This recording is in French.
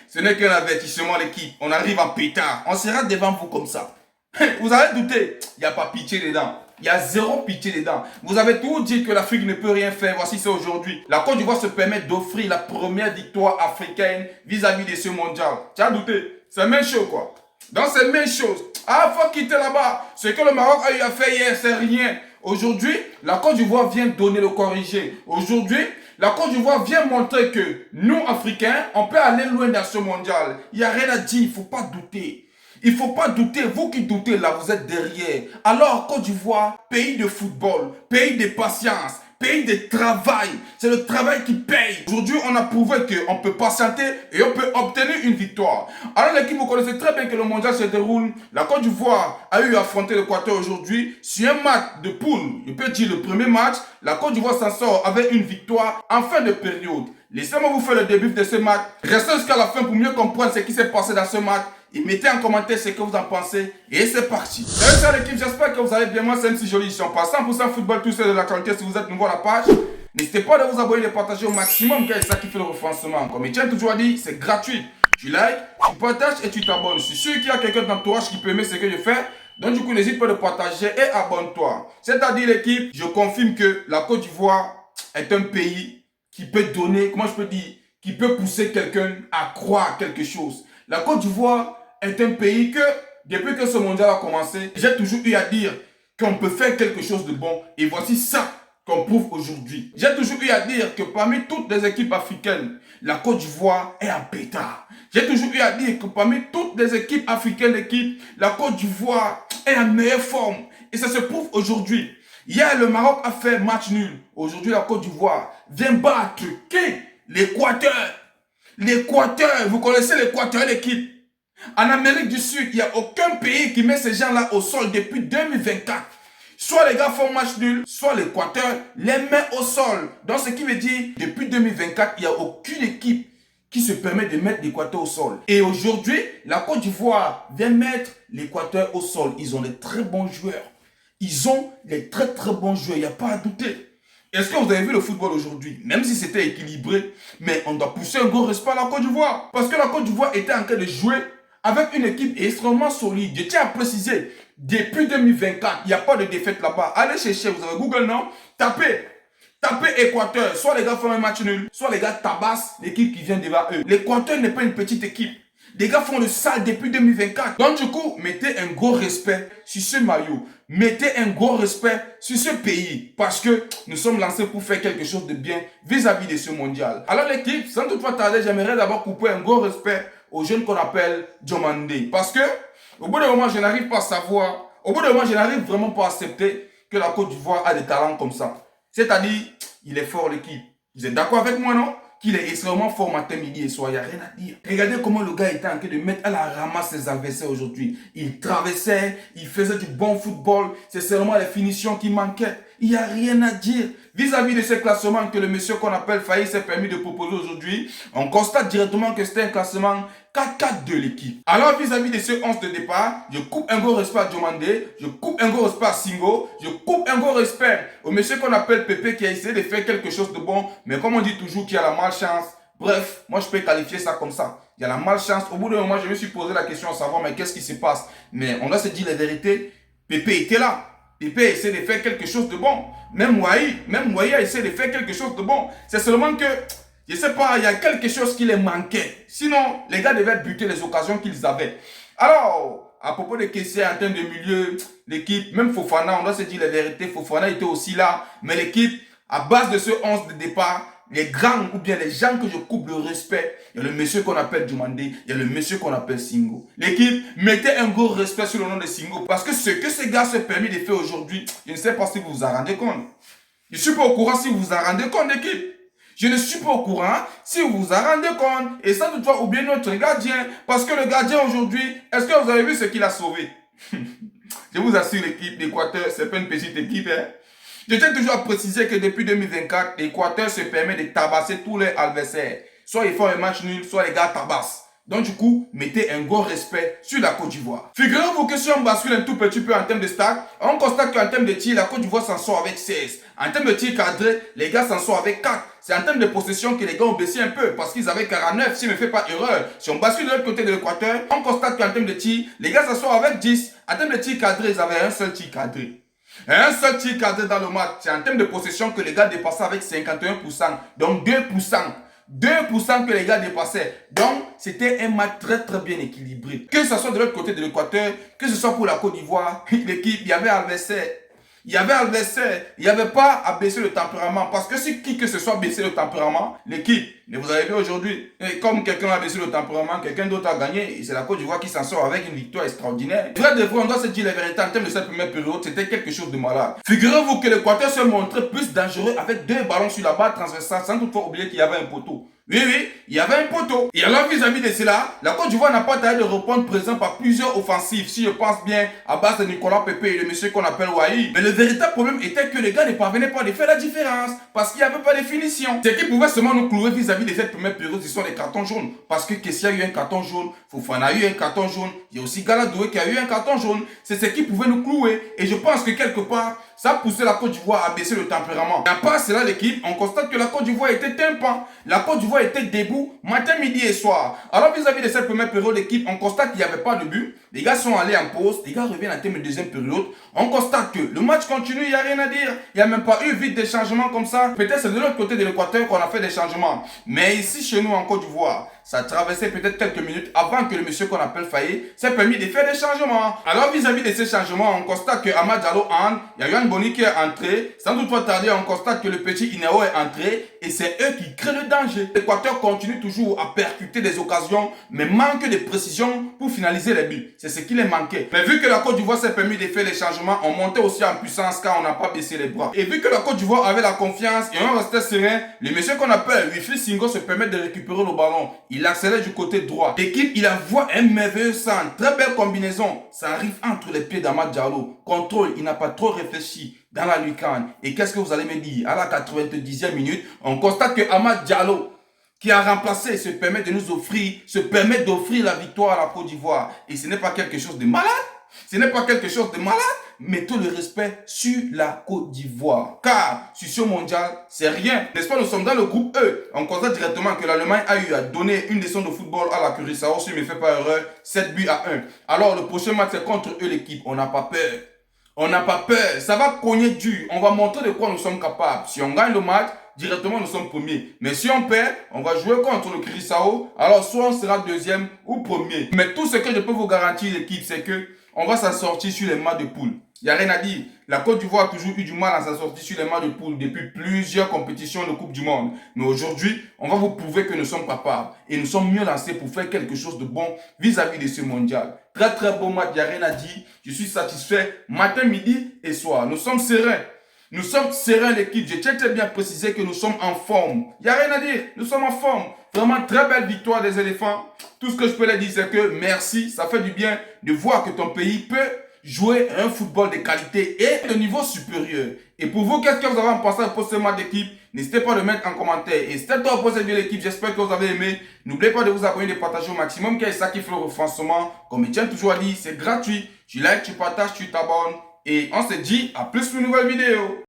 Ce n'est qu'un avertissement, l'équipe. On arrive en pétard. On sera devant vous comme ça. Vous avez douté. Il n'y a pas pitié dedans. Il y a zéro pitié dedans. Vous avez tout dit que l'Afrique ne peut rien faire. Voici c'est aujourd'hui. La Côte d'Ivoire se permet d'offrir la première victoire africaine vis-à-vis de ce mondial. Tu as douté. C'est la même chose quoi. Donc c'est la même chose. Ah, faut quitter là-bas. Ce que le Maroc a eu à faire hier, c'est rien. Aujourd'hui, la Côte d'Ivoire vient donner le corrigé. Aujourd'hui, la Côte d'Ivoire vient montrer que nous, Africains, on peut aller loin dans ce mondial. Il n'y a rien à dire, il ne faut pas douter. Il ne faut pas douter, vous qui doutez là, vous êtes derrière. Alors, Côte d'Ivoire, pays de football, pays de patience, pays de travail. C'est le travail qui paye. Aujourd'hui, on a prouvé qu'on peut patienter et on peut obtenir une victoire. Alors l'équipe, vous connaissez très bien que le mondial se déroule. La Côte d'Ivoire a eu à affronter l'Équateur aujourd'hui sur un match de poule. Je peux dire le premier match, la Côte d'Ivoire s'en sort avec une victoire en fin de période. Laissez-moi vous faire le débrief de ce match. Restez jusqu'à la fin pour mieux comprendre ce qui s'est passé dans ce match. Et mettez en commentaire ce que vous en pensez. Et c'est parti. Salut, salut l'équipe, j'espère que vous allez bien. Moi, c'est MC Joly. Je suis en passant pour 100% football, tout ça de l'actualité. Si vous êtes nouveau à la page, n'hésitez pas à vous abonner et de partager au maximum, car c'est ça qui fait le référencement. Comme Etienne toujours a dit, c'est gratuit. Tu likes, tu partages et tu t'abonnes. Je suis sûr qu'il y a quelqu'un dans ton entourage qui peut aimer ce que je fais. Donc du coup, n'hésite pas à partager et abonne-toi. C'est-à-dire l'équipe, je confirme que la Côte d'Ivoire est un pays qui peut donner, comment je peux dire, qui peut pousser quelqu'un à croire à quelque chose. La Côte d'Ivoire est un pays que, depuis que ce mondial a commencé, j'ai toujours eu à dire qu'on peut faire quelque chose de bon. Et voici ça qu'on prouve aujourd'hui. J'ai toujours eu à dire que parmi toutes les équipes africaines, la Côte d'Ivoire est en pétard. J'ai toujours eu à dire que parmi toutes les équipes africaines, la Côte d'Ivoire est en meilleure forme. Et ça se prouve aujourd'hui. Hier, le Maroc a fait match nul. Aujourd'hui, la Côte d'Ivoire vient battre l'Équateur. L'Équateur, vous connaissez l'Équateur, l'équipe. En Amérique du Sud, il n'y a aucun pays qui met ces gens-là au sol depuis 2024. Soit les gars font match nul, soit l'Équateur les met au sol. Donc ce qui veut dire, depuis 2024, il n'y a aucune équipe qui se permet de mettre l'Équateur au sol. Et aujourd'hui, la Côte d'Ivoire vient mettre l'Équateur au sol. Ils ont des très bons joueurs. Ils ont des très très bons joueurs, il n'y a pas à douter. Est-ce que vous avez vu le football aujourd'hui? Même si c'était équilibré, mais on doit pousser un gros respect à la Côte d'Ivoire. Parce que la Côte d'Ivoire était en train de jouer avec une équipe extrêmement solide. Je tiens à préciser, depuis 2024, il n'y a pas de défaite là-bas. Allez chercher, vous avez Google, non? Tapez Équateur. Soit les gars font un match nul, soit les gars tabassent l'équipe qui vient devant eux. L'Équateur n'est pas une petite équipe. Les gars font le sale depuis 2024. Donc du coup, mettez un gros respect sur ce maillot. Mettez un gros respect sur ce pays. Parce que nous sommes lancés pour faire quelque chose de bien vis-à-vis de ce mondial. Alors l'équipe, sans toutefois tarder, j'aimerais d'abord couper un gros respect aux jeunes qu'on appelle Diomandé. Parce que, au bout d'un moment, je n'arrive pas à savoir, au bout d'un moment, je n'arrive vraiment pas à accepter que la Côte d'Ivoire a des talents comme ça. C'est-à-dire, il est fort l'équipe. Vous êtes d'accord avec moi, non? Qu'il est extrêmement fort matin, midi et soir, il n'y a rien à dire. Regardez comment le gars était en train de mettre à la ramasse ses adversaires aujourd'hui. Il traversait, il faisait du bon football. C'est seulement les finitions qui manquaient. Il n'y a rien à dire. Vis-à-vis de ce classement que le monsieur qu'on appelle Faïs s'est permis de proposer aujourd'hui, on constate directement que c'était un classement 4-4 de l'équipe. Alors vis-à-vis de ce 11 de départ, je coupe un gros respect à Diomandé, je coupe un gros respect à Singo, je coupe un gros respect au monsieur qu'on appelle Pépé qui a essayé de faire quelque chose de bon, mais comme on dit toujours qu'il y a la malchance. Bref, moi je peux qualifier ça comme ça. Il y a la malchance. Au bout d'un moment, je me suis posé la question à savoir, mais qu'est-ce qui se passe? Mais on doit se dire la vérité. Pépé était là. Pépé essaie de faire quelque chose de bon. Même Wai a essayé de faire quelque chose de bon. C'est seulement que, je ne sais pas, il y a quelque chose qui les manquait. Sinon, les gars devaient buter les occasions qu'ils avaient. Alors, à propos de Kessé en termes de milieu, l'équipe, même Fofana, on doit se dire la vérité, Fofana était aussi là. Mais l'équipe, à base de ce 11 de départ, les grands ou bien les gens que je coupe le respect, il y a le monsieur qu'on appelle Diomandé, il y a le monsieur qu'on appelle Singo. L'équipe, mettez un gros respect sur le nom de Singo parce que ce que ces gars se permis de faire aujourd'hui, je ne sais pas si vous vous en rendez compte. Je ne suis pas au courant si vous vous en rendez compte, l'équipe. Je ne suis pas au courant si vous vous en rendez compte. Et sans toutefois oublier notre gardien. Parce que le gardien aujourd'hui, est-ce que vous avez vu ce qu'il a sauvé? Je vous assure, l'équipe d'Équateur, c'est pas une petite équipe, hein. Je tiens toujours à préciser que depuis 2024, l'Équateur se permet de tabasser tous les adversaires. Soit ils font un match nul, soit les gars tabassent. Donc du coup, mettez un gros respect sur la Côte d'Ivoire. Figurez-vous que si on bascule un tout petit peu en termes de stade, on constate qu'en termes de tir, la Côte d'Ivoire s'en sort avec 16. En termes de tir cadré, les gars s'en sortent avec 4. C'est en termes de possession que les gars ont baissé un peu parce qu'ils avaient 49, si je ne me fais pas erreur. Si on bascule de l'autre côté de l'équateur, on constate qu'en termes de tir, les gars s'en sortent avec 10. En termes de tir cadré, ils avaient un seul tir cadré. Un seul tir cadré dans le match. C'est en termes de possession que les gars dépassaient avec 51%. Donc 2%. 2% que les gars dépassaient. Donc, c'était un match très très bien équilibré. Que ce soit de l'autre côté de l'équateur, que ce soit pour la Côte d'Ivoire, l'équipe, il y avait adversaire. Il y avait adversaire. Il n'y avait pas à baisser le tempérament. Parce que si qui que ce soit baissé le tempérament, l'équipe, mais vous avez vu aujourd'hui, comme quelqu'un a baissé le tempérament, quelqu'un d'autre a gagné, et c'est la Côte d'Ivoire qui s'en sort avec une victoire extraordinaire. Vrai de vrai, on doit se dire la vérité en termes de cette première période, c'était quelque chose de malade. Figurez-vous que l'Équateur se montrait plus dangereux avec 2 ballons sur la barre transversale, sans toutefois oublier qu'il y avait un poteau. Oui, oui, il y avait un poteau. Et alors, vis-à-vis de cela, la Côte d'Ivoire n'a pas tardé de reprendre présent par plusieurs offensives, si je pense bien, à base de Nicolas Pepe et le monsieur qu'on appelle Wai. Mais le véritable problème était que les gars ne parvenaient pas à faire la différence, parce qu'il n'y avait pas de finition. Ce qui pouvait seulement nous clouer vis-à-vis de cette première période, ce sont les cartons jaunes. Parce que Kessia a eu un carton jaune, Fofana a eu un carton jaune, il y a aussi Galadoué qui a eu un carton jaune. C'est ce qui pouvait nous clouer. Et je pense que quelque part, ça a poussé la Côte d'Ivoire à baisser le tempérament. Et à part cela, l'équipe, on constate que la Côte d'Ivoire était tympan. La Côte d'Ivoire était debout matin, midi et soir. Alors vis-à-vis de cette première période, l'équipe, on constate qu'il n'y avait pas de but. Les gars sont allés en pause. Les gars reviennent en termes de deuxième période. On constate que le match continue, il n'y a rien à dire. Il n'y a même pas eu vite des changements comme ça. Peut-être c'est de l'autre côté de l'équateur qu'on a fait des changements. Mais ici, chez nous, en Côte d'Ivoire, ça traversait peut-être quelques minutes avant que le monsieur qu'on appelle Faye s'est permis de faire des changements. Alors vis-à-vis de ces changements, on constate que Amad Diallo entre, il y a Yohan Boni qui est entré. Sans toutefois tarder, on constate que le petit Ineo est entré et c'est eux qui créent le danger. L'Équateur continue toujours à percuter des occasions, mais manque de précision pour finaliser les buts. C'est ce qui les manquait. Mais vu que la Côte d'Ivoire s'est permis de faire les changements, on montait aussi en puissance car on n'a pas baissé les bras. Et vu que la Côte d'Ivoire avait la confiance et on restait serein, le monsieur qu'on appelle Wifi Singo se permet de récupérer le ballon. Il accélère du côté droit. L'équipe, il envoie un merveilleux centre. Très belle combinaison. Ça arrive entre les pieds d'Amad Diallo. Contrôle, il n'a pas trop réfléchi dans la lucarne. Et qu'est-ce que vous allez me dire? À la 90e minute, on constate que Amad Diallo, qui a remplacé, se permet d'offrir la victoire à la Côte d'Ivoire. Et ce n'est pas quelque chose de malade. Ce n'est pas quelque chose de malade. Mettons le respect sur la Côte d'Ivoire. Car, sur ce mondial, c'est rien. N'est-ce pas, nous sommes dans le groupe E. On constate directement que l'Allemagne a eu à donner une leçon de football à la Curaçao, si je ne me fais pas erreur, 7 buts à 1. Alors, le prochain match, c'est contre eux, l'équipe. On n'a pas peur. On n'a pas peur. Ça va cogner dur. On va montrer de quoi nous sommes capables. Si on gagne le match, directement nous sommes premiers. Mais si on perd, on va jouer contre le Curaçao. Alors, soit on sera deuxième ou premier. Mais tout ce que je peux vous garantir, l'équipe, c'est que on va s'en sortir sur les matchs de poule. Il n'y a rien à dire. La Côte d'Ivoire a toujours eu du mal à s'en sortir sur les matchs de poule depuis plusieurs compétitions de Coupe du Monde. Mais aujourd'hui, on va vous prouver que nous sommes capables. Et nous sommes mieux lancés pour faire quelque chose de bon vis-à-vis de ce mondial. Très très beau match, il n'y a rien à dire. Je suis satisfait matin, midi et soir. Nous sommes sereins. Nous sommes sereins l'équipe. Je tiens très bien à préciser que nous sommes en forme. Il n'y a rien à dire. Nous sommes en forme. Vraiment très belle victoire des éléphants. Tout ce que je peux leur dire, c'est que merci. Ça fait du bien de voir que ton pays peut jouer un football de qualité et de niveau supérieur. Et pour vous, qu'est-ce que vous avez pensé pour ce match d'équipe? N'hésitez pas à le mettre en commentaire. Et c'était tout pour cette vidéo l'équipe. J'espère que vous avez aimé. N'oubliez pas de vous abonner, de partager au maximum, car c'est ça qui fait le renforcement. Comme je tiens toujours à dire, c'est gratuit. Tu likes, tu partages, tu t'abonnes. Et on se dit à plus pour une nouvelle vidéo.